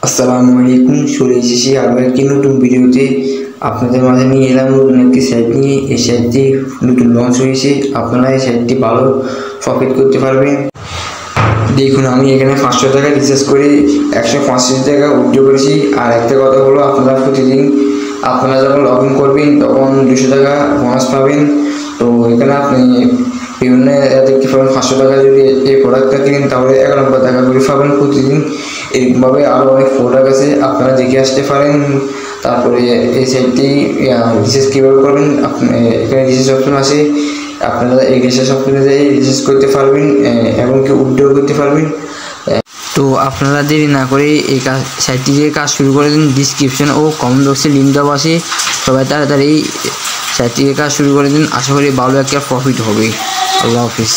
আসসালামু আলাইকুম। চলে এসেছি আরও একটি নতুন ভিডিওতে। আপনাদের মাঝে নিয়ে এলাম নতুন একটি সাইট নিয়ে। এই সাইটটি নতুন লঞ্চ হয়েছে, আপনারা এই সাইটটি ভালো প্রফিট করতে পারবেন। দেখুন, আমি এখানে 500 টাকা রিচার্জ করে 165 টাকা উইথড্র করেছি। আর একটা কথা হলো, আপনারা প্রতিদিন আপনারা যখন লগ ইন করবেন তখন 200 টাকা বোনাস পাবেন। তো এখানে আপনি বিভিন্ন দেখতে পাবেন 500 টাকা যদি এই প্রোডাক্টটা কিনেন তাহলে 91 টাকা করে পাবেন প্রতিদিন। এইভাবে আরও অনেক প্রোডাক্ট আছে, আপনারা দেখে আসতে পারেন। তারপরে এই সাইটটি রিচার্জ কীভাবে করবেন, আপনি এখানে রিচার্জ অপশন আছে, আপনারা এই রিচার্জ অপশনে যেয়ে রিচার্জ করতে পারবেন এবং কি উইথড্র করতে পারবেন। তো আপনারা দেরি না করে এই সাইটটি দিয়ে কাজ শুরু করে দিন। ডিসক্রিপশন ও কমেন্ট বক্সে লিঙ্ক দেওয়া আছে, সবাই তাড়াতাড়ি সাইটটি দিয়ে কাজ শুরু করে দিন। আশা করি ভালো একটা প্রফিট হবে। আল্লাহ হাফিজ।